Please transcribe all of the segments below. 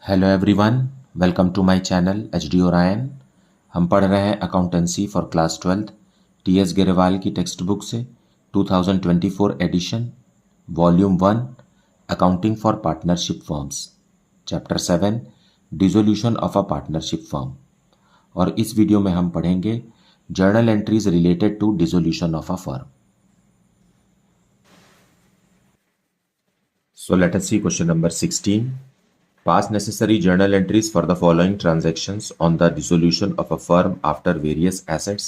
Hello everyone, welcome to my channel H D Orion. हम पढ़ रहे हैं accountancy for class 12 T S Grewal की टेक्स्ट बुक से 2024 edition volume 1 accounting for partnership firms chapter 7 dissolution of a partnership firm. और इस video में हम पढ़ेंगे journal entries related to dissolution of a firm. So let us see question number 16. Pass necessary journal entries for the following transactions on the dissolution of a firm after various assets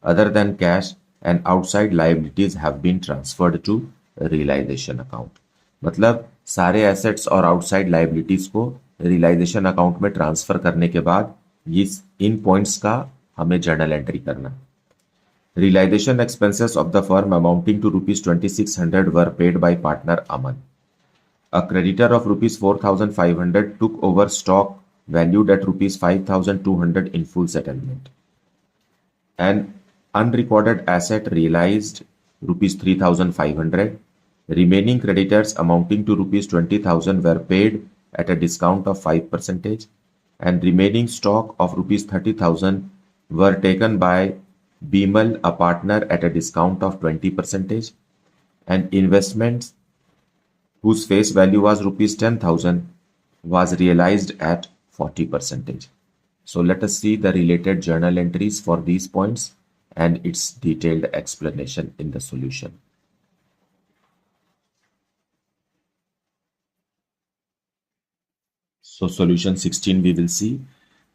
other than cash and outside liabilities have been transferred to realization account. मतलब सारे assets और outside liabilities को realization account में transfer करने के बाद इन points का हमें जर्नल एंट्री करना। Realization expenses of the firm amounting to rupees 2600 were paid by partner Aman. A creditor of rupees 4,500 took over stock valued at rupees 5,200 in full settlement. An unrecorded asset realized rupees 3,500. Remaining creditors amounting to rupees 20,000 were paid at a discount of 5%, and remaining stock of rupees 30,000 were taken by Bimal, a partner, at a discount of 20%, and investments whose face value was rupees 10,000 was realized at 40%. So let us see the related journal entries for these points and its detailed explanation in the solution. So solution 16 we will see.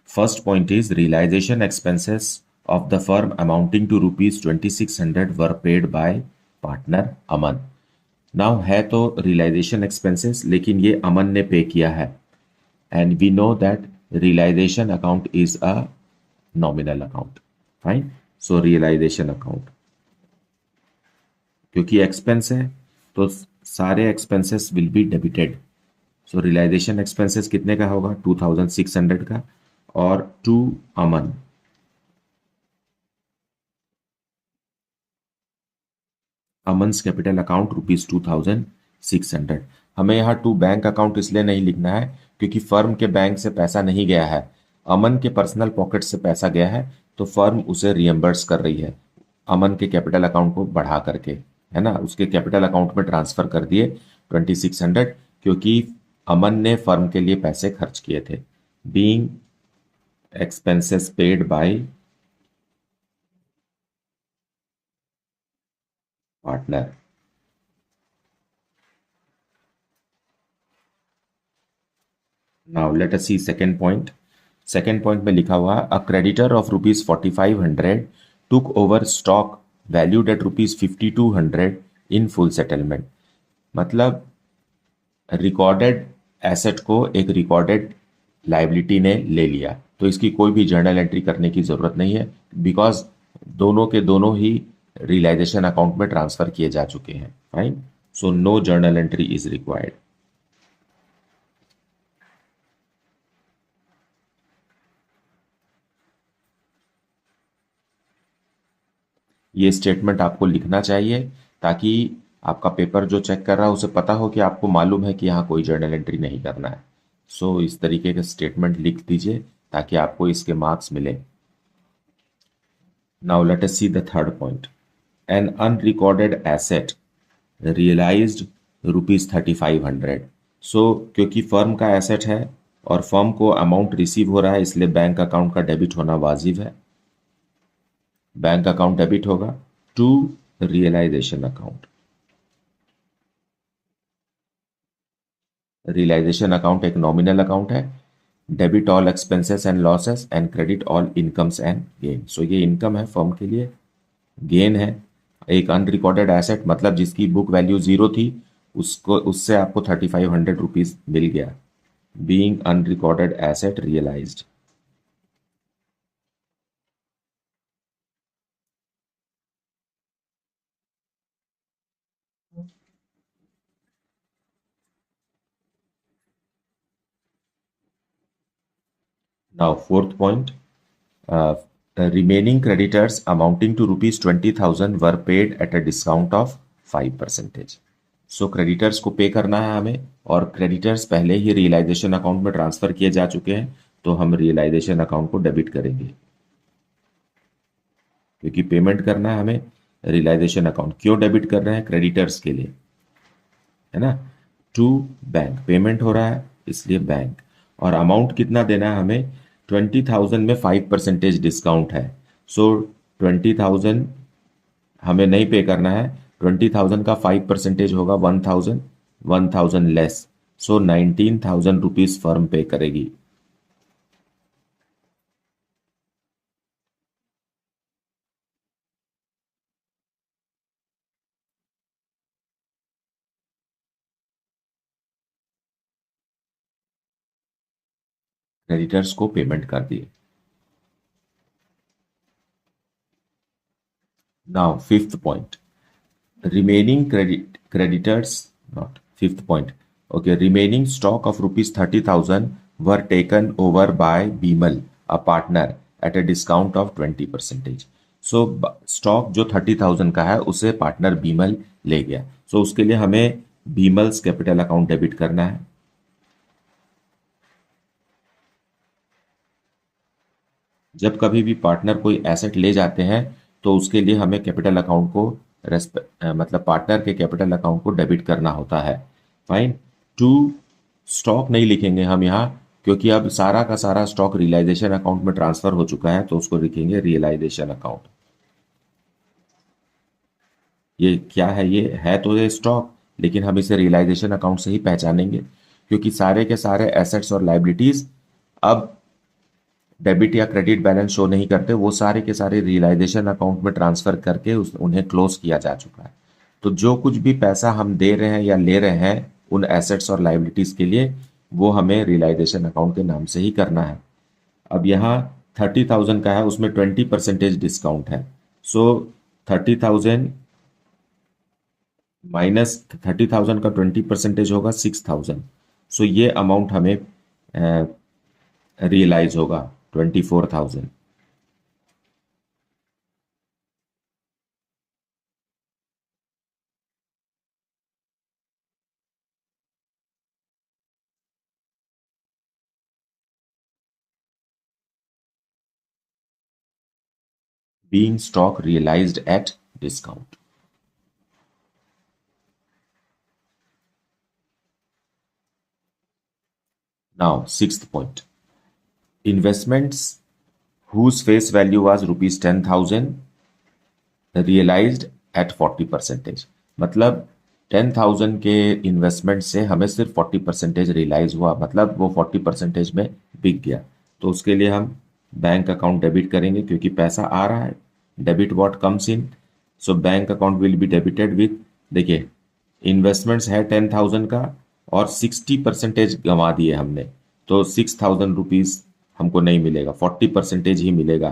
First point is realization expenses of the firm amounting to rupees 2600 were paid by partner Aman. Now है तो realisation expenses, लेकिन ये अमन ने pay किया है and we know that realisation account is a nominal account. Fine, so realisation account क्योंकि expense है तो सारे expenses will be debited. So realisation expenses कितने का होगा? 2600 का, और to Aman Aman's capital account rupees 2600। हमें यहाँ टू बैंक अकाउंट इसलिए नहीं लिखना है क्योंकि फर्म के बैंक से पैसा नहीं गया है, अमन के पर्सनल पॉकेट से पैसा गया है, तो फर्म उसे रियम्बर्स कर रही है अमन के कैपिटल अकाउंट को बढ़ा करके, है ना। उसके कैपिटल अकाउंट में ट्रांसफर कर दिए 2600 क्योंकि अमन ने फर्म के लिए पैसे खर्च किए थे। Being expenses paid by partner. Now let us see second point. Second point में लिखा हुआ a creditor of rupees 4500 took over stock valued at rupees 5200 in full settlement. मतलब रिकॉर्डेड एसेट को एक रिकॉर्डेड लाइबिलिटी ने ले लिया, तो इसकी कोई भी जर्नल एंट्री करने की जरूरत नहीं है बिकॉज दोनों के दोनों ही रियलाइजेशन अकाउंट में ट्रांसफर किए जा चुके हैं। Fine, so no journal entry is required. ये स्टेटमेंट आपको लिखना चाहिए ताकि आपका पेपर जो चेक कर रहा है उसे पता हो कि आपको मालूम है कि यहाँ कोई जर्नल एंट्री नहीं करना है। सो इस तरीके का स्टेटमेंट लिख दीजिए ताकि आपको इसके मार्क्स मिले। Now let us see the third point. An unrecorded asset realised rupees 3500। So क्योंकि फर्म का एसेट है और फर्म को अमाउंट रिसीव हो रहा है, इसलिए बैंक अकाउंट का डेबिट होना वाजिब है। बैंक अकाउंट डेबिट होगा to realisation account. Realisation account एक नॉमिनल अकाउंट है। Debit all expenses and losses and credit all incomes and gain. So ये इनकम है फर्म के लिए, गेन है। एक अनरिकॉर्डेड एसेट मतलब जिसकी बुक वैल्यू 0 थी, उसको उससे आपको 3500 रुपीज मिल गया। Being unrecorded asset realised. Now, fourth point, remaining creditors amounting to rupees 20,000 were paid at a discount of 5%. So creditors को पे करना है हमें, और क्रेडिटर्स पहले ही रियलाइजेशन अकाउंट में ट्रांसफर किए जा चुके हैं, तो हम रियलाइजेशन अकाउंट को डेबिट करेंगे, क्योंकि पेमेंट करना है हमें रियलाइजेशन अकाउंट। क्यों डेबिट कर रहे हैं? क्रेडिटर्स के लिए, है ना। टू बैंक, पेमेंट हो रहा है इसलिए बैंक। और अमाउंट कितना देना है हमें? 20,000 में 5% डिस्काउंट है, सो 20,000 हमें नहीं पे करना है। 20,000 का 5% होगा 1,000, 1,000 लेस, सो 19,000 रुपीज फर्म पे करेगी। क्रेडिटर्स को पेमेंट कर दिए। Now fifth point, remaining creditors, not fifth point, okay, remaining stock of rupees 30,000 were taken over by Bimal, a partner, at a discount of 20%. So stock जो 30,000 का है उसे partner Bimal ले गया, सो उसके लिए हमें बीमल्स कैपिटल अकाउंट डेबिट करना है। जब कभी भी पार्टनर कोई एसेट ले जाते हैं तो उसके लिए हमें कैपिटल अकाउंट को मतलब पार्टनर के कैपिटल अकाउंट को डेबिट करना होता है। फाइन। टू स्टॉक नहीं लिखेंगे हम यहाँ, क्योंकि अब सारा का सारा स्टॉक रियलाइजेशन अकाउंट में ट्रांसफर हो चुका है, तो उसको लिखेंगे रियलाइजेशन अकाउंट। ये क्या है? ये है तो ये स्टॉक, लेकिन हम इसे रियलाइजेशन अकाउंट से ही पहचानेंगे, क्योंकि सारे के सारे एसेट्स और लाइबिलिटीज अब डेबिट या क्रेडिट बैलेंस शो नहीं करते, वो सारे के सारे रियलाइजेशन अकाउंट में ट्रांसफर करके उन्हें क्लोज किया जा चुका है। तो जो कुछ भी पैसा हम दे रहे हैं या ले रहे हैं उन एसेट्स और लाइबिलिटीज के लिए, वो हमें रियलाइजेशन अकाउंट के नाम से ही करना है। अब यहाँ 30,000 का है, उसमें 20% डिस्काउंट है, सो 30,000 माइनस 30,000 का 20% होगा 6,000, सो ये अमाउंट हमें रियलाइज होगा 24,000। being stock realized at discount. Now, sixth point, investments whose face value was rupees 10,000 realized at 40%। मतलब 10,000 के इन्वेस्टमेंट से हमें सिर्फ 40% रियलाइज हुआ, मतलब वो 40% में बिक गया, तो उसके लिए हम बैंक अकाउंट डेबिट करेंगे, क्योंकि पैसा आ रहा है। Debit what comes in, so bank account will be debited with, देखिए इन्वेस्टमेंट्स है 10,000 का और 60% गंवा दिए हमने, तो 6,000 रुपीज हमको नहीं मिलेगा, 40% ही मिलेगा,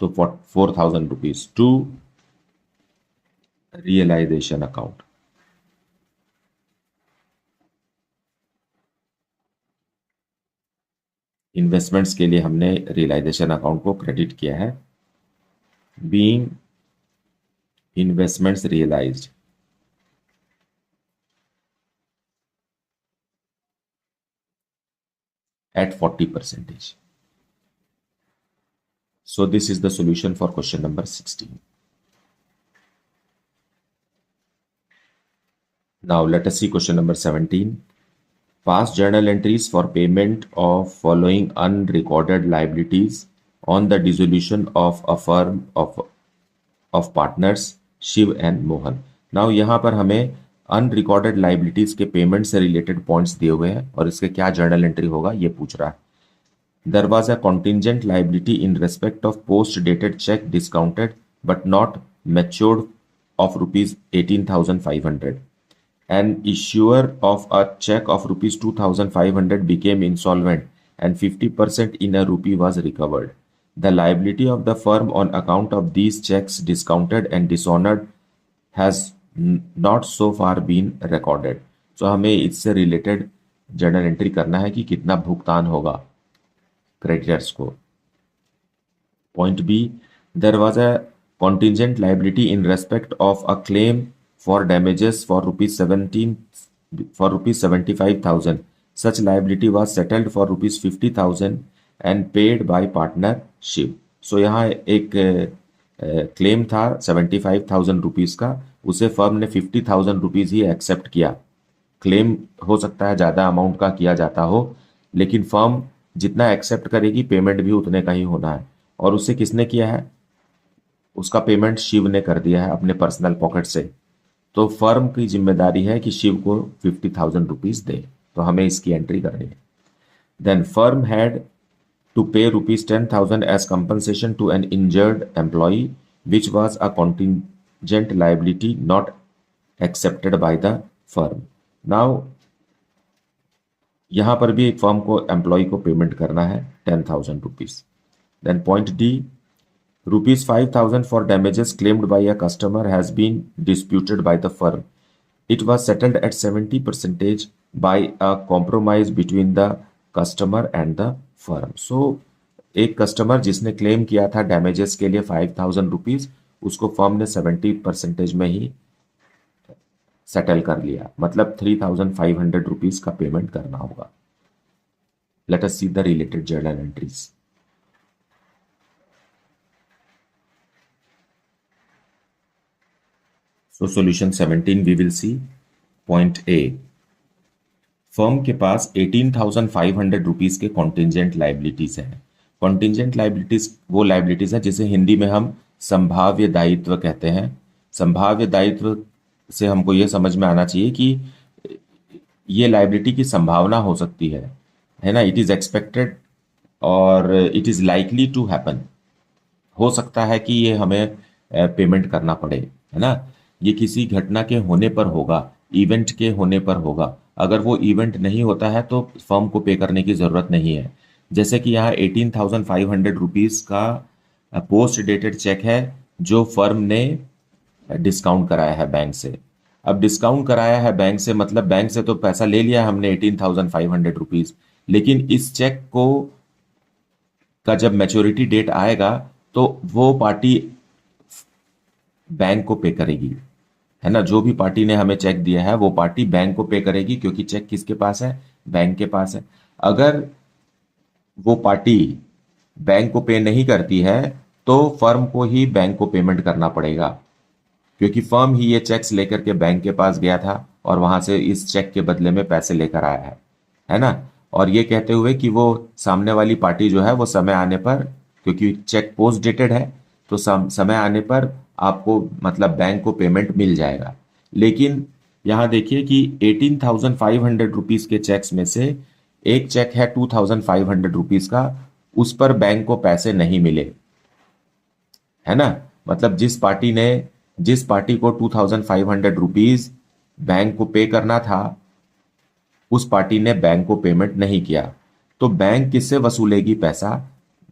तो 4,000 rupees to realisation account. Investments के लिए हमने रियलाइजेशन अकाउंट को क्रेडिट किया है। Being investments realised at 40%. So this is the solution for question number 16. Now let us see question number 17. Past journal entries for payment of following unrecorded liabilities on the dissolution of a firm of partners Shiv and Mohan. Now यहाँ पर हमें unrecorded liabilities के payment से related points दिए हुए हैं और इसके क्या जर्नल एंट्री होगा ये पूछ रहा है। There was a contingent liability in respect of post-dated check discounted but not matured of rupees 18,500. An issuer of a check of rupees 2,500 became insolvent and 50% in a rupee was recovered. The liability of the firm on account of these checks discounted and dishonored has not so far been recorded. So हमें इससे related journal entry करना है कि कितना भुगतान होगा creditors को। Point B, there was a contingent liability in respect of a claim for damages for rupees 75,000. Such liability was settled for rupees 50,000 and paid by partner Shiv. So यहाँ एक claim था 75,000 रुपीज़ का, उसे फर्म ने 50,000 rupees ही accept किया. Claim हो सकता है ज़्यादा अमाउंट का किया जाता हो, लेकिन फर्म जितना एक्सेप्ट करेगी पेमेंट भी उतने का ही होना है. और उसे किसने किया है? उसका पेमेंट शिव ने कर दिया है अपने पर्सनल पॉकेट से. तो फर्म की जिम्मेदारी है कि शिव को 50,000 रुपीज़ दे. तो हमें इसकी एंट्री करनी है. Then firm had to pay rupees 10,000 as compensation to an injured employee, which was a contingent liability not accepted by the firm. Now, यहाँ पर भी एक फर्म को एम्प्लॉय को पेमेंट करना है 10,000 rupees. Then point D, rupees 5,000 for damages claimed by a customer has been disputed by the firm. It was settled at 70% by a compromise between the customer and the firm. So एक customer जिसने claim किया था damages के लिए 5,000 rupees, उसको firm ने 70% में ही settle कर लिया, मतलब 3,500 रुपीज का पेमेंट करना होगा. Let us see the related journal entries. So solution 17 we will see. Point A, firm के पास 18,500 रुपीज के कॉन्टिजेंट लाइबिलिटीज हैं. कॉन्टिजेंट लाइबिलिटीज वो लाइबिलिटीज हैं जिसे हिंदी में हम संभाव्य दायित्व कहते हैं. संभाव्य दायित्व से हमको ये समझ में आना चाहिए कि ये लाइबिलिटी की संभावना हो सकती है ना. इट इज एक्सपेक्टेड और it is likely to happen. हो सकता है कि ये हमें पेमेंट करना पड़े, है ना. ये किसी घटना के होने पर होगा, इवेंट के होने पर होगा. अगर वो इवेंट नहीं होता है तो फर्म को पे करने की ज़रूरत नहीं है. जैसे कि यहाँ 18,500 रुपीज़ का पोस्ट डेटेड चेक है जो फर्म ने डिस्काउंट कराया है बैंक से. अब डिस्काउंट कराया है बैंक से, मतलब बैंक से तो पैसा ले लिया है हमने 18,500 रुपीज़, लेकिन इस चेक को का जब मैच्योरिटी डेट आएगा तो वो पार्टी बैंक को पे करेगी, है ना. जो भी पार्टी ने हमें चेक दिया है वो पार्टी बैंक को पे करेगी, क्योंकि चेक किसके पास है? बैंक के पास है. अगर वो पार्टी बैंक को पे नहीं करती है तो फर्म को ही बैंक को पेमेंट करना पड़ेगा, क्योंकि फर्म ही ये चेक्स लेकर के बैंक के पास गया था और वहां से इस चेक के बदले में पैसे लेकर आया है ना. और ये कहते हुए कि वो सामने वाली पार्टी जो है वो समय आने पर, क्योंकि चेक पोस्ट डेटेड है, तो समय आने पर आपको मतलब बैंक को पेमेंट मिल जाएगा. लेकिन यहाँ देखिए कि 18,500 रुपीज के चेक्स में से एक चेक है 2,500 रुपीज का, उस पर बैंक को पैसे नहीं मिले, है ना. मतलब जिस पार्टी को 2,500 रुपीज बैंक को पे करना था, उस पार्टी ने बैंक को पेमेंट नहीं किया. तो बैंक किससे वसूलेगी पैसा?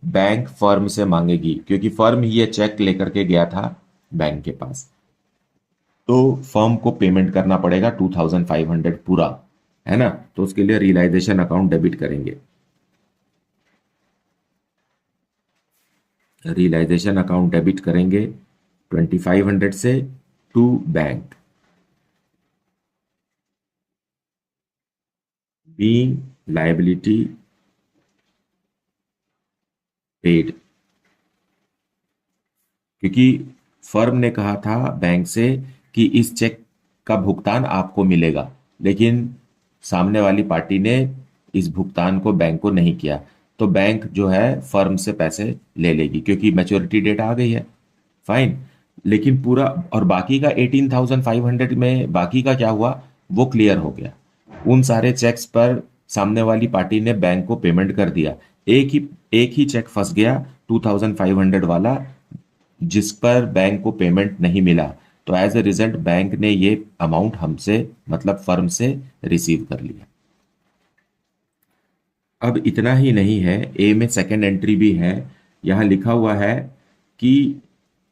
बैंक फर्म से मांगेगी, क्योंकि फर्म ही ये चेक लेकर के गया था बैंक के पास. तो फर्म को पेमेंट करना पड़ेगा 2,500 पूरा, है ना. तो उसके लिए रियलाइजेशन अकाउंट डेबिट करेंगे. रियलाइजेशन अकाउंट डेबिट करेंगे 2,500 से to bank. Being liability paid, क्योंकि फर्म ने कहा था बैंक से कि इस चेक का भुगतान आपको मिलेगा, लेकिन सामने वाली पार्टी ने इस भुगतान को बैंक को नहीं किया, तो बैंक जो है फर्म से पैसे ले लेगी, क्योंकि मैच्योरिटी डेट आ गई है. फाइन. लेकिन पूरा और बाकी का 18,500 में बाकी का क्या हुआ वो क्लियर हो गया. उन सारे चेक्स पर सामने वाली पार्टी ने बैंक को पेमेंट कर दिया. एक ही चेक फंस गया 2,500 वाला, जिस पर बैंक को पेमेंट नहीं मिला. तो एज ए रिजल्ट बैंक ने ये अमाउंट हमसे मतलब फर्म से रिसीव कर लिया. अब इतना ही नहीं है, ए में सेकेंड एंट्री भी है. यहां लिखा हुआ है कि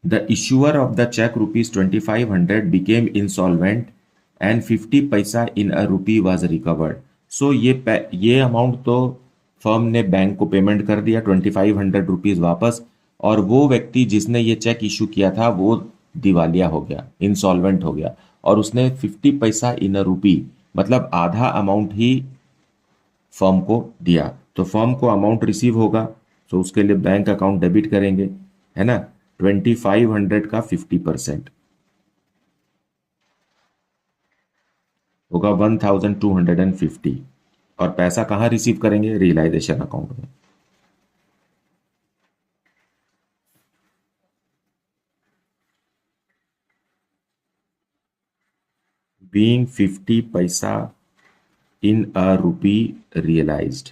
the issuer of the cheque ₹2,500 became insolvent and 50 paisa इन अ रूपी वाज रिकवर्ड. सो ये अमाउंट तो फर्म ने बैंक को पेमेंट कर दिया 2,500 रुपीज वापस, और वो व्यक्ति जिसने ये चेक इशू किया था वो दिवालिया हो गया, इंसॉल्वेंट हो गया, और उसने 50 पैसा इन अ रूपी, मतलब आधा अमाउंट ही फर्म को दिया, तो फर्म को अमाउंट रिसीव होगा, तो उसके लिए बैंक अकाउंट डेबिट करेंगे, है ना। 2500 का 50% होगा 1250, और पैसा कहाँ रिसीव करेंगे, रियलाइजेशन अकाउंट में। बीइंग 50 पैसा इन अ रूपी रियलाइज्ड।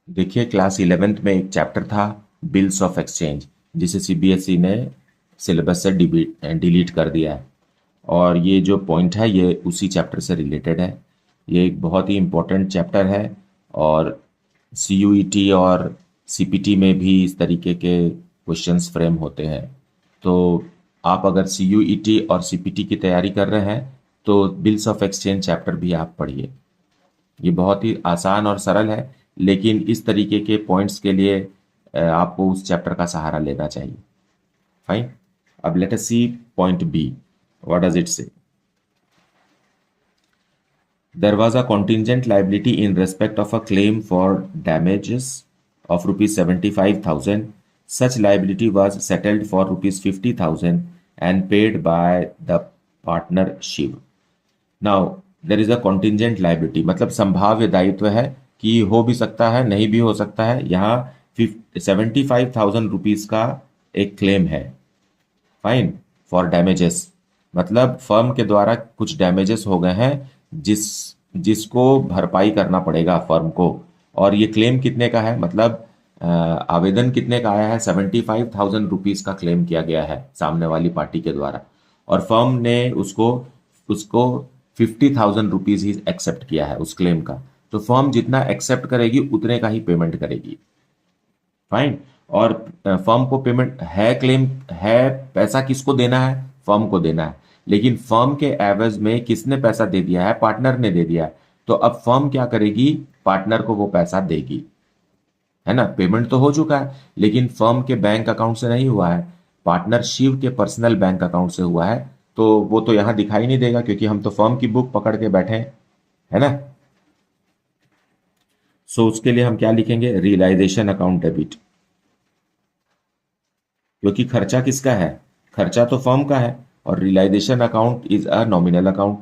देखिए क्लास 11th में एक चैप्टर था बिल्स ऑफ एक्सचेंज, जिसे सीबीएसई ने सिलेबस से डिलीट कर दिया है, और ये जो पॉइंट है ये उसी चैप्टर से रिलेटेड है। ये एक बहुत ही इम्पोर्टेंट चैप्टर है, और सीयूईटी और सीपीटी में भी इस तरीके के क्वेश्चंस फ्रेम होते हैं। तो आप अगर सीयूईटी और सीपीटी की तैयारी कर रहे हैं तो बिल्स ऑफ एक्सचेंज चैप्टर भी आप पढ़िए। ये बहुत ही आसान और सरल है, लेकिन इस तरीके के पॉइंट्स के लिए आपको उस चैप्टर का सहारा लेना चाहिए। फाइन। अब let us see point B, what does it say. There was a contingent liability in respect of a claim for damages of rupees 75,000. Such liability was settled for rupees 50,000 and paid by the partner Shiv. Now, there is a contingent liability, मतलब संभाव्य दायित्व है कि हो भी सकता है नहीं भी हो सकता है। यहाँ 75,000 रुपीज का एक क्लेम है, फाइन, फॉर डैमेजेस, मतलब फर्म के द्वारा कुछ डैमेजेस हो गए हैं जिसको भरपाई करना पड़ेगा फर्म को। और ये क्लेम कितने का है, मतलब आवेदन कितने का आया है, 75,000 रुपीज का क्लेम किया गया है सामने वाली पार्टी के द्वारा, और फर्म ने उसको उसको 50,000 रुपीज ही एक्सेप्ट किया है उस क्लेम का। तो फर्म जितना एक्सेप्ट करेगी उतने का ही पेमेंट करेगी, फाइन। और फर्म को पेमेंट है, क्लेम है, पैसा किसको देना है, फर्म को देना है, लेकिन फर्म के एवज में किसने पैसा दे दिया है, पार्टनर ने दे दिया है। तो अब फर्म क्या करेगी, पार्टनर को वो पैसा देगी, है ना। पेमेंट तो हो चुका है, लेकिन फर्म के बैंक अकाउंट से नहीं हुआ है, पार्टनर शिव के पर्सनल बैंक अकाउंट से हुआ है। तो वो तो यहां दिखाई नहीं देगा क्योंकि हम तो फर्म की बुक पकड़ के बैठे हैं, है ना। सो उसके लिए हम क्या लिखेंगे, रियलाइजेशन अकाउंट डेबिट, क्योंकि खर्चा किसका है, खर्चा तो फर्म का है, और realisation account is a nominal account.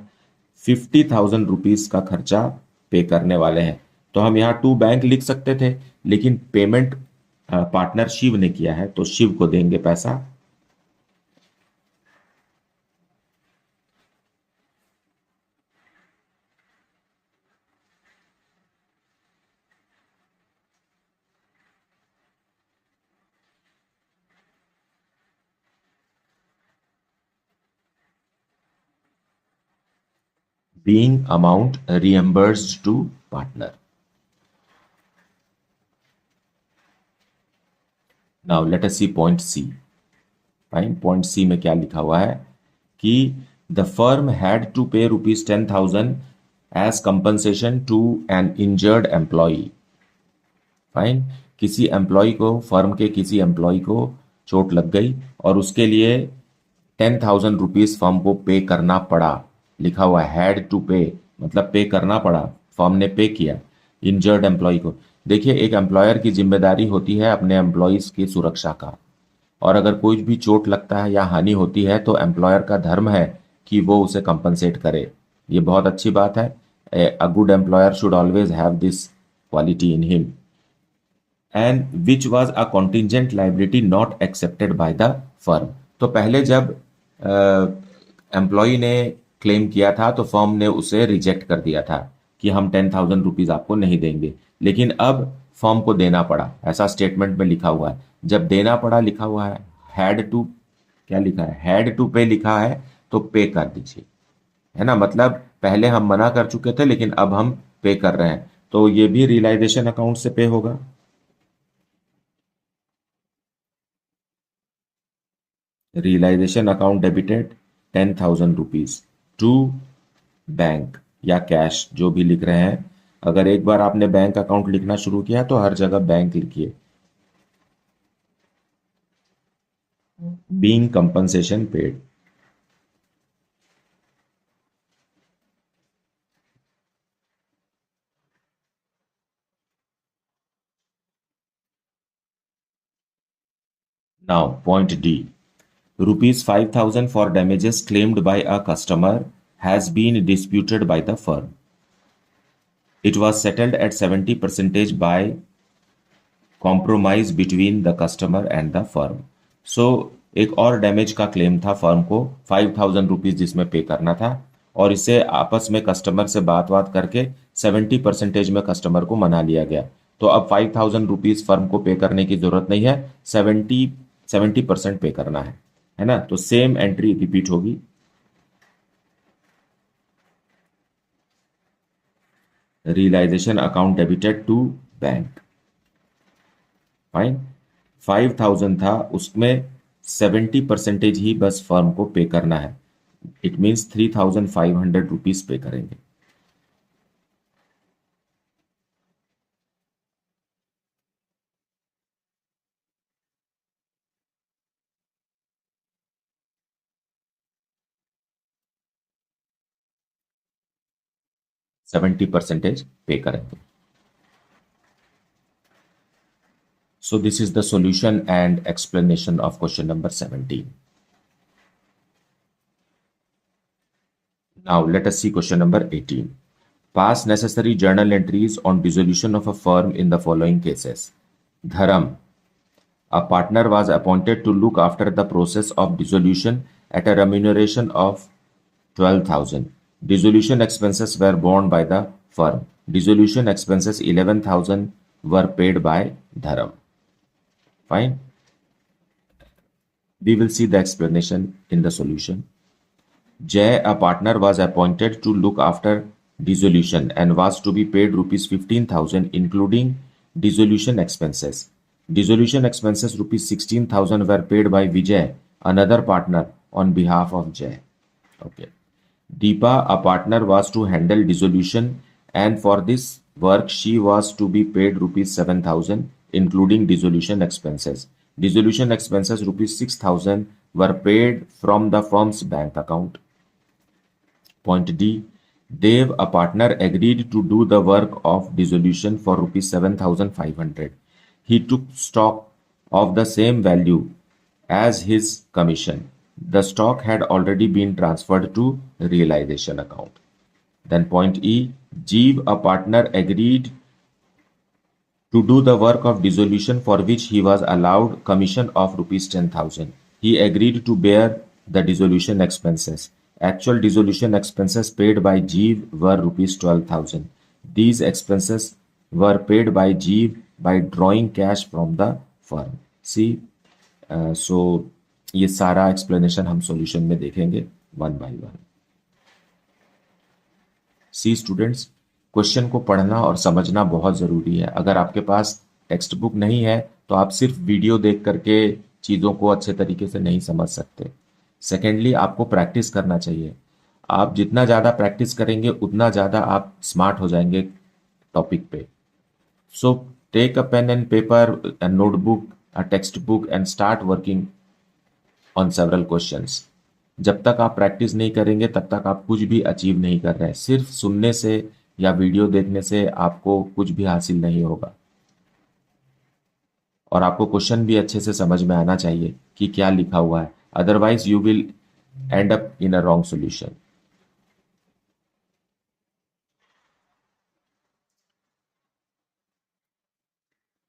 50,000 rupees का खर्चा पे करने वाले हैं, तो हम यहाँ टू बैंक लिख सकते थे, लेकिन पेमेंट पार्टनर शिव ने किया है तो शिव को देंगे पैसा। Being amount reimbursed to partner. Now let us see point C. Fine, point C में क्या लिखा हुआ है कि the firm had to pay rupees 10,000 as compensation to an injured employee. Fine, किसी एम्प्लॉय को, फर्म के किसी एम्प्लॉय को चोट लग गई और उसके लिए 10,000 रुपीज फर्म को पे करना पड़ा। लिखा हुआ हैड टू पे, मतलब पे करना पड़ा, फर्म ने पे किया इंजर्ड एम्प्लॉय को। देखिए एक एम्प्लॉयर की जिम्मेदारी होती है अपने एम्प्लॉयज की सुरक्षा का, और अगर कोई भी चोट लगता है या हानि होती है तो एम्प्लॉयर का धर्म है कि वो उसे कंपनसेट करे। ये बहुत अच्छी बात है। A good employer should always have this quality in him, and which was a contingent liability not accepted by the firm. तो पहले जब एम्प्लॉय ने क्लेम किया था तो फर्म ने उसे रिजेक्ट कर दिया था कि हम 10,000 रुपीज आपको नहीं देंगे, लेकिन अब फर्म को देना पड़ा, ऐसा स्टेटमेंट में लिखा हुआ है। जब देना पड़ा लिखा हुआ है, हैड टू, क्या लिखा है, हैड टू पे लिखा है, तो पे कर दीजिए, है ना। मतलब पहले हम मना कर चुके थे लेकिन अब हम पे कर रहे हैं, तो ये भी रियलाइजेशन अकाउंट से पे होगा। Realisation account debited 10,000 rupees to bank या कैश, जो भी लिख रहे हैं। अगर एक बार आपने बैंक अकाउंट लिखना शुरू किया तो हर जगह बैंक लिखिए। being compensation paid. Now, point D. Rupees 5,000 for damages claimed by a customer has been disputed by the firm. It was settled at 70% by compromise between the customer and the firm. So एक और damage का claim था firm को 5,000 rupees जिसमें पे करना था, और इसे आपस में कस्टमर से बात करके 70% में कस्टमर को मना लिया गया। तो अब 5,000 रुपीज फर्म को पे करने की जरूरत नहीं है, 70% पे करना है ना। तो सेम एंट्री रिपीट होगी। Realisation account debited to bank, fine. 5,000 था, उसमें 70% ही बस फर्म को पे करना है। इट मीन्स 3,500 रुपीज पे करेंगे। सेवेंटी परसेंटेज पे करेंगे। So this is the solution and explanation of question number 17. Now let us see question number 18. Pass necessary journal entries on dissolution of a firm in the following cases. Dharam, a partner was appointed to look after the process of dissolution at a remuneration of 12,000. Dissolution expenses were borne by the firm. Dissolution expenses 11,000 were paid by Dharam. Fine. We will see the explanation in the solution. Jay, a partner, was appointed to look after dissolution and was to be paid rupees 15,000 including dissolution expenses. Dissolution expenses rupees 16,000 were paid by Vijay, another partner, on behalf of Jay. Okay. Deepa, a partner, was to handle dissolution and for this work she was to be paid rupees 7,000 including dissolution expenses. Dissolution expenses rupees 6,000 were paid from the firm's bank account. Point D. Dev, a partner, agreed to do the work of dissolution for rupees 7,500. He took stock of the same value as his commission. The stock had already been transferred to realization account. Then point E. Jeev, a partner, agreed to do the work of dissolution for which he was allowed commission of rupees 10,000. He agreed to bear the dissolution expenses. Actual dissolution expenses paid by Jeev were rupees 12,000. These expenses were paid by Jeev by drawing cash from the firm. See, so ये सारा explanation हम solution में देखेंगे one by one. See students, question को पढ़ना और समझना बहुत ज़रूरी है। अगर आपके पास टेक्स्ट बुक नहीं है तो आप सिर्फ वीडियो देख करके चीज़ों को अच्छे तरीके से नहीं समझ सकते। सेकेंडली, आपको प्रैक्टिस करना चाहिए। आप जितना ज़्यादा प्रैक्टिस करेंगे उतना ज़्यादा आप स्मार्ट हो जाएंगे टॉपिक पे। So take a pen and paper, a notebook, a textbook and start working on several questions. जब तक आप प्रैक्टिस नहीं करेंगे तब तक आप कुछ भी अचीव नहीं कर रहे हैं। सिर्फ सुनने से या वीडियो देखने से आपको कुछ भी हासिल नहीं होगा, और आपको क्वेश्चन भी अच्छे से समझ में आना चाहिए कि क्या लिखा हुआ है, otherwise you will and up in a wrong solution.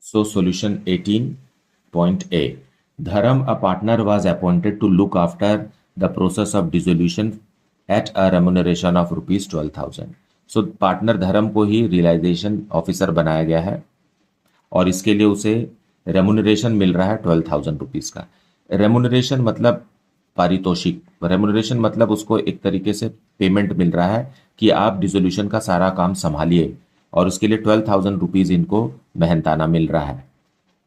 So solution 18.A. Dharam, a partner, was appointed to look after the process of dissolution at a remuneration of rupees 12,000. So partner धर्म को ही realisation officer बनाया गया है और इसके लिए उसे remuneration मिल रहा है 12,000 रुपीज का। रेमुनरेशन मतलब पारितोषिक, रेमुनरेशन मतलब उसको एक तरीके से पेमेंट मिल रहा है कि आप डिसोल्यूशन का सारा काम संभालिए, और उसके लिए 12,000 रुपीज इनको मेहनताना मिल रहा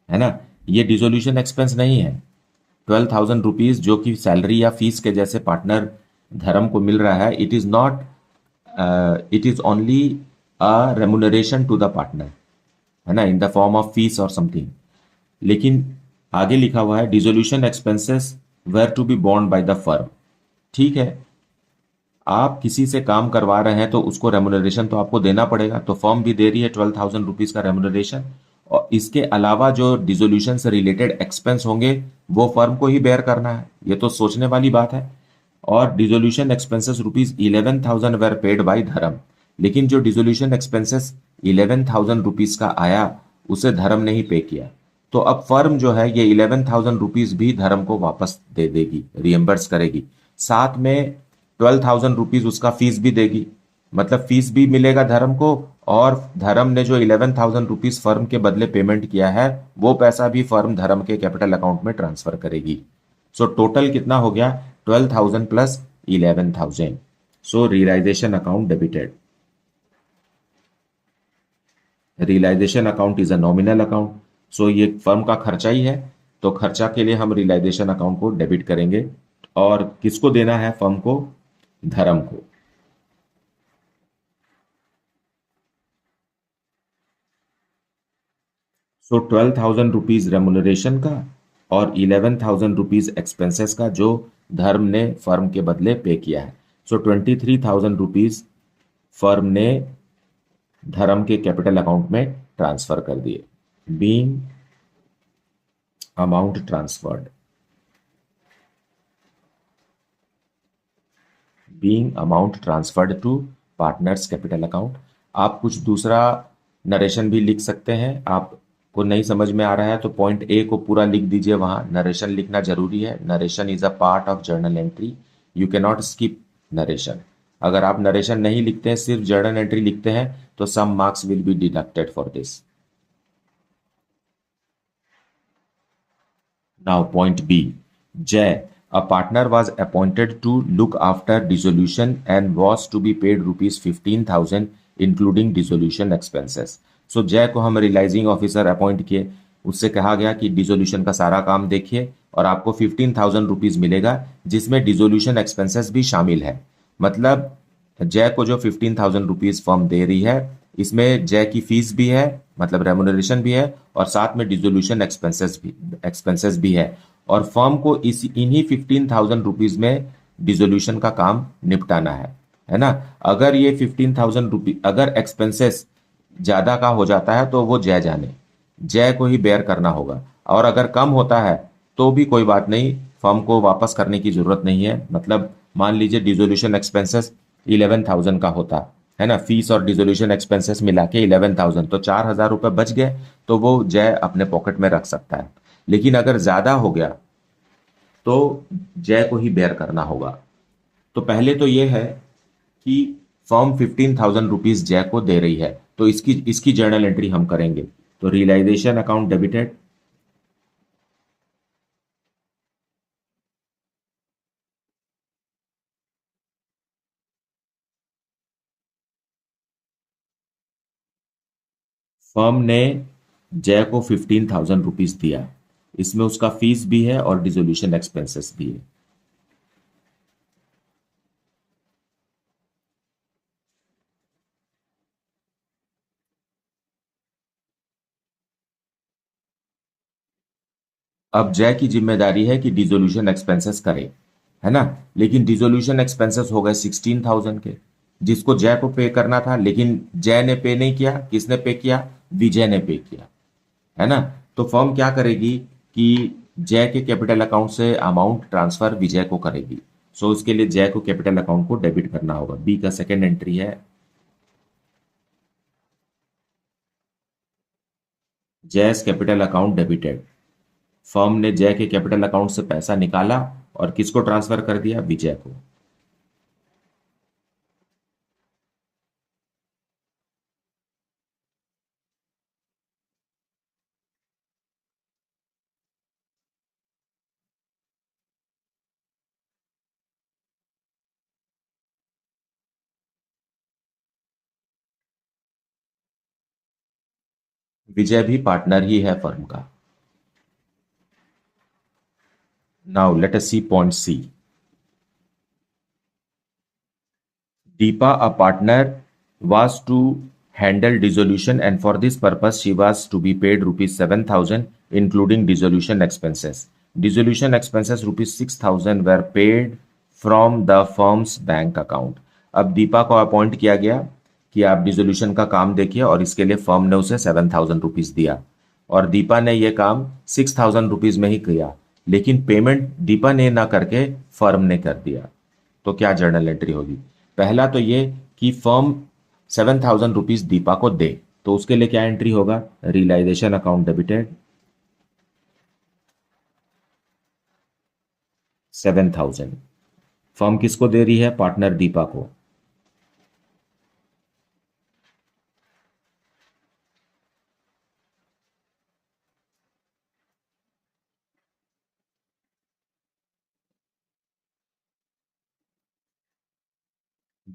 है ना। ये डिसोल्यूशन एक्सपेंस नहीं है। 12,000 रुपीज जो कि सैलरी या फीस के जैसे पार्टनर धर्म को मिल रहा है, it is not, it is only a remuneration to the partner, है ना, in the form of fees और समथिंग। लेकिन आगे लिखा हुआ है dissolution expenses were to be borne by the firm. ठीक है, आप किसी से काम करवा रहे हैं तो उसको रेमुनरेशन तो आपको देना पड़ेगा, तो फर्म भी दे रही है 12,000 रुपीज का रेमुनरेशन, और इसके अलावा जो डिसोल्यूशन से रिलेटेड एक्सपेंस होंगे वो फर्म को ही बेयर करना है। ये तो सोचने वाली बात है। और dissolution expenses ₹11,000 were paid by धर्म, लेकिन जो डिसोल्यूशन एक्सपेंसेस 11,000 रुपीज का आया उसे धर्म ने ही पे किया। तो अब फर्म जो है ये 11,000 रुपीज भी धर्म को वापस दे देगी, रिएम्बर्स करेगी। साथ में 12,000 रुपीज उसका फीस भी देगी, मतलब फीस भी मिलेगा धर्म को, और धर्म ने जो 11,000 रुपीज फर्म के बदले पेमेंट किया है वो पैसा भी फर्म धर्म के कैपिटल अकाउंट में ट्रांसफर करेगी। सो टोटल कितना हो गया? 12,000 plus 11,000। So realisation account debited. Realisation account is a nominal account, so ये फर्म का खर्चा ही है, तो खर्चा के लिए हम रियलाइजेशन अकाउंट को डेबिट करेंगे। और किसको देना है? फर्म को, धर्म को। सो 12,000 रुपीज रेमुनरेशन का और 11,000 रुपीज एक्सपेंसेस का जो धर्म ने फर्म के बदले पे किया है। सो 23,000 रुपीज फर्म ने धर्म के कैपिटल अकाउंट में ट्रांसफर कर दिए। Being amount transferred, being amount transferred to partners capital account. आप कुछ दूसरा नरेशन भी लिख सकते हैं। आपको नहीं समझ में आ रहा है तो पॉइंट ए को पूरा लिख दीजिए, वहां नरेशन लिखना जरूरी है। Narration is a part of journal entry, you can not skip narration. अगर आप नरेशन नहीं लिखते हैं, सिर्फ जर्नल एंट्री लिखते हैं, तो some marks will be deducted for this. Now, point B. J. A partner was appointed to look after dissolution and was to be paid rupees 15,000 including dissolution expenses. So जय को हम realising officer appoint किए, उससे कहा गया कि dissolution का सारा काम देखिए और आपको 15,000 रुपीज मिलेगा जिसमें डिसोल्यूशन एक्सपेंसेस भी शामिल है। मतलब जय को जो 15,000 रुपीज फर्म दे रही है इसमें जय की फीस भी है, मतलब रेमुनरेशन भी है, और साथ में डिसोल्यूशन एक्सपेंसेस भी है। और फर्म को इस इन्हीं 15,000 रुपीज में डिसोल्यूशन का काम निपटाना है ना। अगर ये 15,000 रुपीज अगर एक्सपेंसेस ज्यादा का हो जाता है तो वो जय जाने, जय को ही बेयर करना होगा। और अगर कम होता है तो भी कोई बात नहीं, फर्म को वापस करने की जरूरत नहीं है। मतलब मान लीजिए डिसोल्यूशन एक्सपेंसेस 11,000 का होता है ना, फीस और डिसोल्यूशन एक्सपेंसेस मिला के 11,000, तो 4,000 रुपए बच गए, तो वो जय अपने पॉकेट में रख सकता है। लेकिन अगर ज्यादा हो गया तो जय को ही बेयर करना होगा। तो पहले तो ये है कि फर्म 15,000 रुपीज जय को दे रही है, तो इसकी इसकी जर्नल एंट्री हम करेंगे। तो रियलाइजेशन अकाउंट डेबिटेड, फर्म ने जय को 15,000 रुपीज दिया, इसमें उसका फीस भी है और डिसोल्यूशन एक्सपेंसेस भी है। अब जय की जिम्मेदारी है कि डिसोल्यूशन एक्सपेंसेस करे, है ना। लेकिन डिसोल्यूशन एक्सपेंसेस हो गए 16,000 के, जिसको जय को पे करना था, लेकिन जय ने पे नहीं किया। किसने पे किया? विजय ने पे किया, है ना। तो फर्म क्या करेगी कि जय के कैपिटल अकाउंट से अमाउंट ट्रांसफर विजय को करेगी। सो उसके लिए जय को कैपिटल अकाउंट को डेबिट करना होगा। बी का सेकेंड एंट्री है जयस कैपिटल अकाउंट डेबिटेड। फर्म ने जय के कैपिटल अकाउंट से पैसा निकाला और किसको ट्रांसफर कर दिया? विजय को। विजय भी पार्टनर ही है फर्म का। Now let us see point C. Deepa, a partner, was to handle dissolution, and for this purpose she was to be paid rupees 7,000 including dissolution expenses. Dissolution expenses rupees 6,000 were paid from the firm's bank account. अब दीपा को appoint किया गया कि आप dissolution का काम देखिए और इसके लिए फर्म ने उसे 7,000 रुपीज दिया और दीपा ने यह काम 6,000 रुपीज में ही किया, लेकिन पेमेंट दीपा ने ना करके फर्म ने कर दिया। तो क्या जर्नल एंट्री होगी? पहला तो ये कि फर्म 7,000 रुपीज दीपा को दे, तो उसके लिए क्या एंट्री होगा? Realisation account debited 7,000। फर्म किसको दे रही है? पार्टनर दीपा को।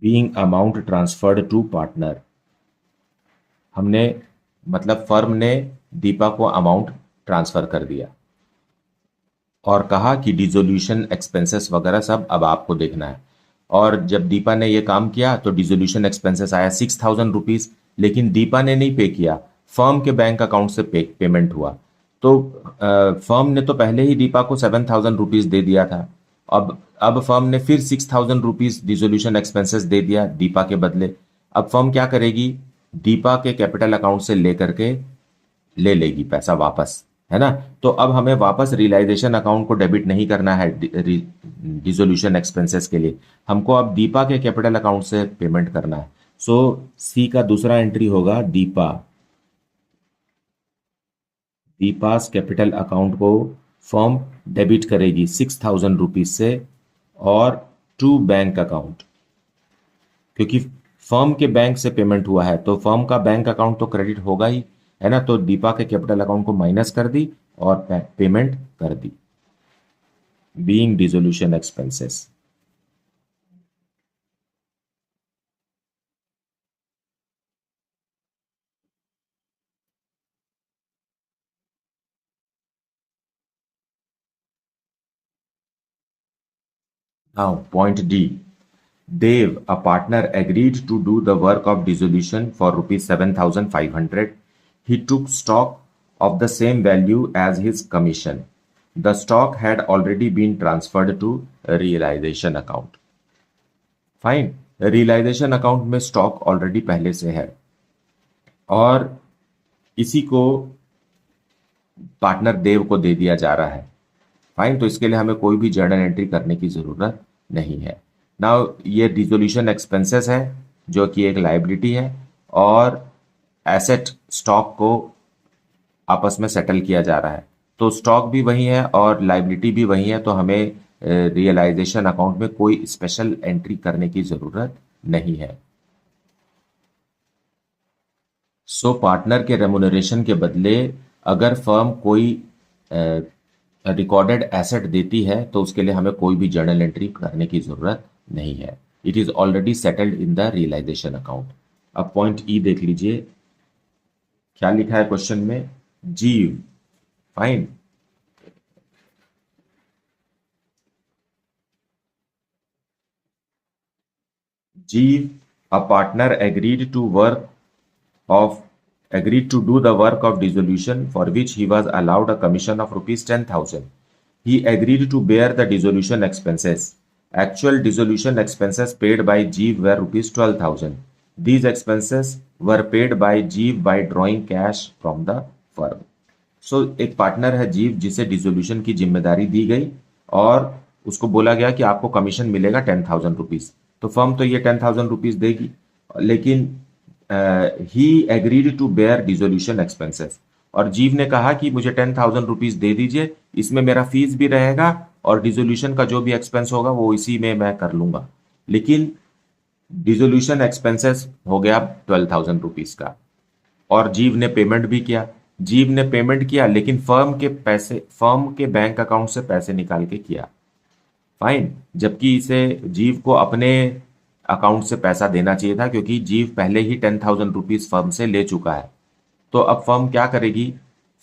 Being amount transferred to partner, हमने मतलब फर्म ने दीपा को अमाउंट ट्रांसफर कर दिया और कहा कि डिसोल्यूशन एक्सपेंसेस वगैरह सब अब आपको देखना है। और जब दीपा ने ये काम किया तो डिसोल्यूशन एक्सपेंसेस आया 6,000 रुपीज, लेकिन दीपा ने नहीं पे किया, फर्म के बैंक अकाउंट से पेमेंट हुआ। तो फर्म ने तो पहले ही दीपा को 7,000 रुपीज दे दिया था। अब फर्म ने फिर 6,000 रुपीज डिसोल्यूशन एक्सपेंसेस दे दिया दीपा के बदले। अब फर्म क्या करेगी? दीपा के कैपिटल अकाउंट से लेकर के ले लेगी पैसा वापस, है ना? तो अब हमें वापस रियलाइजेशन अकाउंट को डेबिट नहीं करना है डिसोल्यूशन एक्सपेंसेस के लिए, हमको अब दीपा के कैपिटल अकाउंट से पेमेंट करना है। सो सी का दूसरा एंट्री होगा दीपास कैपिटल अकाउंट को फर्म डेबिट करेगी 6,000 रुपीज से और टू बैंक अकाउंट, क्योंकि फर्म के बैंक से पेमेंट हुआ है तो फर्म का बैंक अकाउंट तो क्रेडिट होगा ही, है ना? तो दीपा के कैपिटल अकाउंट को माइनस कर दी और पेमेंट कर दी, being dissolution expenses. Now, point D. Dev, a partner, agreed to do the work of dissolution for rupees 7,500. He took stock of the same value as his commission. The stock had already been transferred to realization account. Fine. Realisation account में stock already पहले से है और इसी को partner देव को दे दिया जा रहा है। फाइन, तो इसके लिए हमें कोई भी जर्नल एंट्री करने की जरूरत नहीं है। नाउ ये डिसोल्यूशन एक्सपेंसेस है जो कि एक लायबिलिटी है और एसेट स्टॉक को आपस में सेटल किया जा रहा है, तो स्टॉक भी वही है और लायबिलिटी भी वही है, तो हमें रियलाइजेशन अकाउंट में कोई स्पेशल एंट्री करने की जरूरत नहीं है। सो पार्टनर के रेमुनरेशन के बदले अगर फर्म कोई रिकॉर्डेड एसेट देती है तो उसके लिए हमें कोई भी जर्नल एंट्री करने की जरूरत नहीं है। It is already settled in the realisation account. अब पॉइंट ई देख लीजिए, क्या लिखा है क्वेश्चन में? जीव, फाइन, जीव a partner of agreed to do the work of dissolution for which he was allowed a commission of rupees 10,000. He agreed to bear the dissolution expenses. Actual dissolution expenses paid by Jeev were rupees 12,000. These expenses were paid by Jeev by drawing cash from the firm. So एक partner है जीव जिसे dissolution की जिम्मेदारी दी गई और उसको बोला गया कि आपको कमीशन मिलेगा 10,000 रुपीज। तो फर्म तो ये 10,000 रुपीज देगी, लेकिन he agreed to bear dissolution expenses, और जीव ने कहा कि मुझे 10,000 रुपीज दे दीजिए, इसमें मेरा फीस भी रहेगा और डिसोल्यूशन का जो भी एक्सपेंस होगा वो इसी में मैं कर लूंगा। लेकिन डिसोल्यूशन एक्सपेंसेस हो गया 12,000 रुपीज का और जीव ने पेमेंट भी किया। जीव ने पेमेंट किया लेकिन फर्म के बैंक अकाउंट से पैसे निकाल के किया, फाइन, जबकि इसे जीव को अपने अकाउंट से पैसा देना चाहिए था क्योंकि जीव पहले ही 10,000 रुपीज फर्म से ले चुका है। तो अब फर्म क्या करेगी?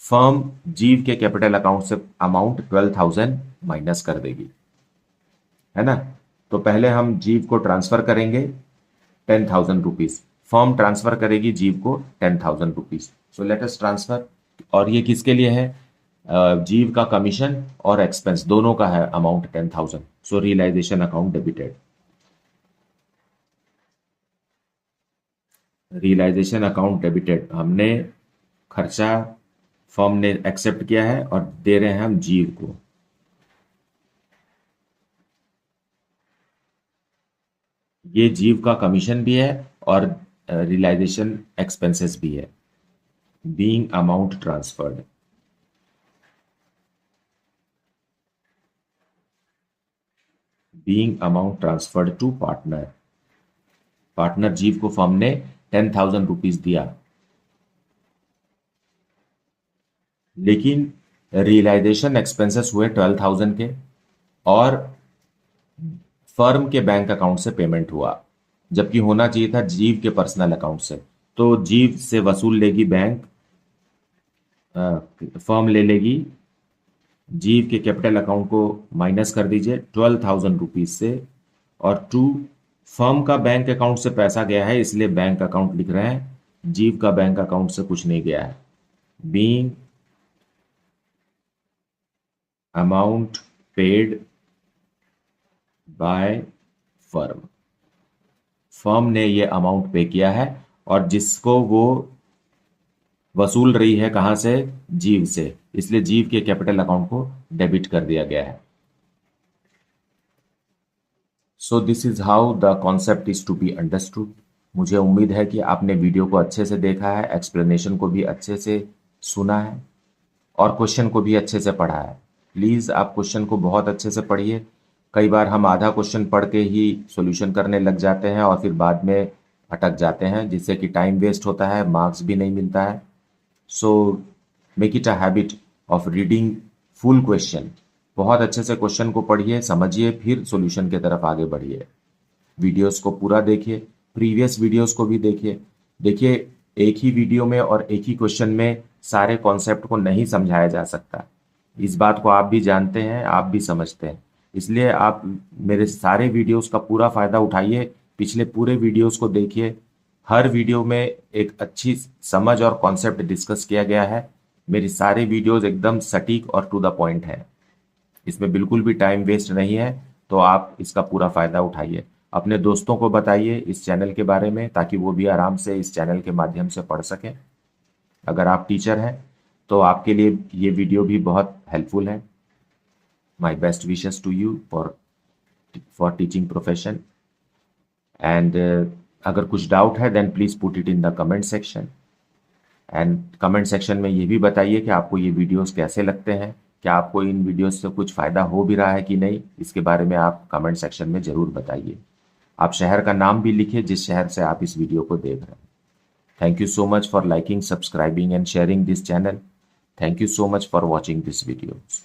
फर्म जीव के कैपिटल अकाउंट से अमाउंट 12,000 माइनस कर देगी, है ना? तो पहले हम जीव को ट्रांसफर करेंगे 10,000 रुपीज, फर्म ट्रांसफर करेगी जीव को 10,000 rupees. So let us transfer, और ये किसके लिए है? जीव का कमीशन और एक्सपेंस दोनों का है amount 10,000, so realisation account debited. Realisation account debited, हमने खर्चा फर्म ने एक्सेप्ट किया है और दे रहे हैं हम जीव को। ये जीव का कमीशन भी है और रियलाइजेशन एक्सपेंसेस भी है। Being amount transferred, being amount transferred to partner, partner Jeev को फर्म ने 10,000 रुपीज दिया, लेकिन रियलाइजेशन एक्सपेंसेस हुए 12,000 के और फर्म के बैंक अकाउंट से पेमेंट हुआ, जबकि होना चाहिए था जीव के पर्सनल अकाउंट से। तो जीव से वसूल लेगी बैंक, फर्म ले लेगी, जीव के कैपिटल अकाउंट को माइनस कर दीजिए 12,000 रुपीज से, और टू फर्म का बैंक अकाउंट से पैसा गया है इसलिए बैंक अकाउंट लिख रहे हैं, जीव का बैंक अकाउंट से कुछ नहीं गया है। Being amount paid by firm, firm ने ये अमाउंट पे किया है और जिसको वो वसूल रही है कहां से, जीव से, इसलिए जीव के कैपिटल अकाउंट को डेबिट कर दिया गया है। So this is how the concept is to be understood. मुझे उम्मीद है कि आपने वीडियो को अच्छे से देखा है, एक्सप्लेनेशन को भी अच्छे से सुना है और क्वेश्चन को भी अच्छे से पढ़ा है। प्लीज़ आप क्वेश्चन को बहुत अच्छे से पढ़िए। कई बार हम आधा क्वेश्चन पढ़ के ही सॉल्यूशन करने लग जाते हैं और फिर बाद में अटक जाते हैं, जिससे कि टाइम वेस्ट होता है, मार्क्स भी नहीं मिलता है। So make it a habit of reading full question. बहुत अच्छे से क्वेश्चन को पढ़िए, समझिए, फिर सॉल्यूशन की तरफ आगे बढ़िए। वीडियोस को पूरा देखिए, प्रीवियस वीडियोस को भी देखिए। देखिए, एक ही वीडियो में और एक ही क्वेश्चन में सारे कॉन्सेप्ट को नहीं समझाया जा सकता। इस बात को आप भी जानते हैं, आप भी समझते हैं, इसलिए आप मेरे सारे वीडियोस का पूरा फायदा उठाइए, पिछले पूरे वीडियोस को देखिए। हर वीडियो में एक अच्छी समझ और कॉन्सेप्ट डिस्कस किया गया है। मेरी सारे वीडियोस एकदम सटीक और टू द पॉइंट है, इसमें बिल्कुल भी टाइम वेस्ट नहीं है। तो आप इसका पूरा फायदा उठाइए, अपने दोस्तों को बताइए इस चैनल के बारे में, ताकि वो भी आराम से इस चैनल के माध्यम से पढ़ सकें। अगर आप टीचर हैं तो आपके लिए ये वीडियो भी बहुत हेल्पफुल है। My best wishes to you for teaching profession. And अगर कुछ डाउट है then please put it in the comment section. And comment section में ये भी बताइए कि आपको ये वीडियोस कैसे लगते हैं, क्या आपको इन वीडियोस से कुछ फ़ायदा हो भी रहा है कि नहीं, इसके बारे में आप कमेंट सेक्शन में ज़रूर बताइए। आप शहर का नाम भी लिखिए जिस शहर से आप इस वीडियो को देख रहे हैं। Thank you so much for liking, subscribing and sharing this channel. Thank you so much for watching this videos.